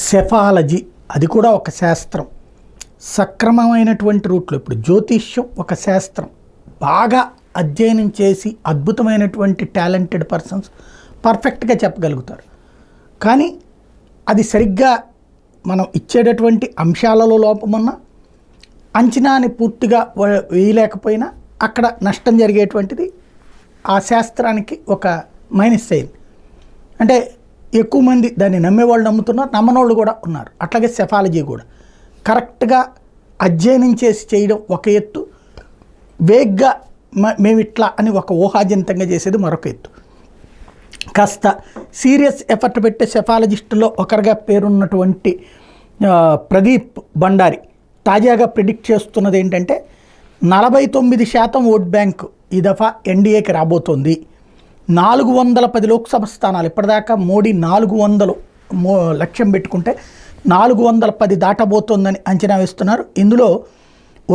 Psephology అది కూడా ఒక శాస్త్రం. సక్రమమైనటువంటి రూట్లో ఇప్పుడు జ్యోతిష్యం ఒక శాస్త్రం. బాగా అధ్యయనం చేసి అద్భుతమైనటువంటి టాలెంటెడ్ పర్సన్స్ పర్ఫెక్ట్గా చెప్పగలుగుతారు. కానీ అది సరిగ్గా మనం ఇచ్చేటటువంటి అంశాలలో లోపమున్న అంచనాని పూర్తిగా వేయలేకపోయినా అక్కడ నష్టం జరిగేటువంటిది ఆ శాస్త్రానికి ఒక మైనస్ అయింది. అంటే ఎక్కువ మంది దాన్ని నమ్మేవాళ్ళు నమ్ముతున్నారు, నమ్మనోళ్ళు కూడా ఉన్నారు. అట్లాగే సెఫాలజీ కూడా కరెక్ట్గా అధ్యయనం చేసి చేయడం ఒక ఎత్తు, వేగ్గా మేము ఇట్లా అని ఒక ఊహాజనితంగా చేసేది మరొక ఎత్తు. కాస్త సీరియస్ ఎఫర్ట్ పెట్టే సెఫాలజిస్టులో ఒకరిగా పేరున్నటువంటి ప్రదీప్ భండారి తాజాగా ప్రిడిక్ట్ చేస్తున్నది ఏంటంటే 49% ఓట్ బ్యాంక్ ఈ దఫా ఎన్డీఏకి రాబోతోంది. 410 లోక్సభ స్థానాలు. ఇప్పటిదాకా మోడీ 400 లక్ష్యం పెట్టుకుంటే 410 దాటబోతోందని అంచనా వేస్తున్నారు. ఇందులో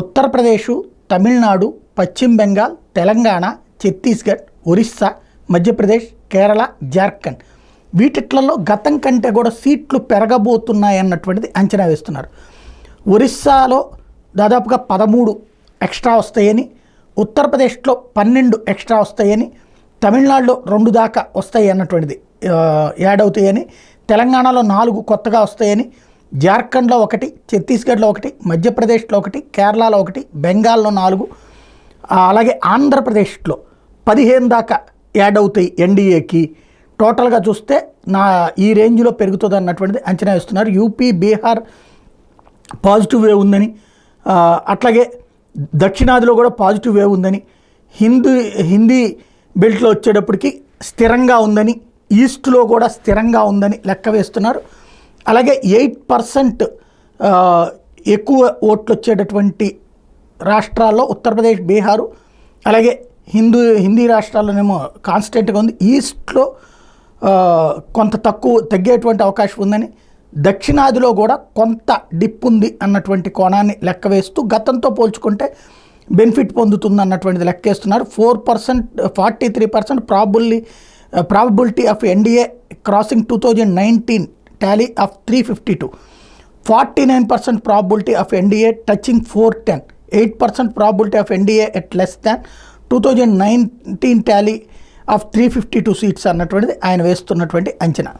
ఉత్తరప్రదేశ్, తమిళనాడు, పశ్చిమ బెంగాల్, తెలంగాణ, ఛత్తీస్గఢ్, ఒరిస్సా, మధ్యప్రదేశ్, కేరళ, జార్ఖండ్ వీటిట్లలో గతం కంటే కూడా సీట్లు పెరగబోతున్నాయన్నటువంటిది అంచనా వేస్తున్నారు. ఒరిస్సాలో దాదాపుగా 13 ఎక్స్ట్రా వస్తాయని, ఉత్తరప్రదేశ్లో 12 ఎక్స్ట్రా వస్తాయని, తమిళనాడులో 2 దాకా వస్తాయి అన్నటువంటిది యాడ్ అవుతాయని, తెలంగాణలో 4 కొత్తగా వస్తాయని, జార్ఖండ్లో 1, ఛత్తీస్గఢ్లో 1, మధ్యప్రదేశ్లో 1, కేరళలో 1, బెంగాల్లో 4, అలాగే ఆంధ్రప్రదేశ్లో 15 దాకా యాడ్ అవుతాయి ఎన్డీఏకి. టోటల్గా చూస్తే ఈ రేంజ్లో పెరుగుతుంది అన్నటువంటిది అంచనా వేస్తున్నారు. యూపీ, బీహార్ పాజిటివ్ వేవ్ ఉందని, అట్లాగే దక్షిణాదిలో కూడా పాజిటివ్ వేవ్ ఉందని, హిందీ బెల్ట్లో వచ్చేటప్పటికి స్థిరంగా ఉందని, ఈస్ట్లో కూడా స్థిరంగా ఉందని లెక్క వేస్తున్నారు. అలాగే 8% ఎక్కువ ఓట్లు వచ్చేటటువంటి రాష్ట్రాల్లో ఉత్తరప్రదేశ్, బీహారు, అలాగే హిందీ రాష్ట్రాల్లోనేమో కాన్స్టెంట్గా ఉంది. ఈస్ట్లో కొంత తగ్గేటువంటి అవకాశం ఉందని, దక్షిణాదిలో కూడా కొంత డిప్ ఉంది అన్నటువంటి కోణాన్ని లెక్క వేస్తూ గతంతో పోల్చుకుంటే బెనిఫిట్ పొందుతుంది అన్నటువంటిది లెక్కేస్తున్నారు. 43% probability of NDA crossing 2019 Tally of 352, 49% probability of NDA touching 410, 8% probability of NDA at less than 2019 Tally of 352 seats అన్నటువంటిది ఆయన వేస్తున్నటువంటి అంచనా.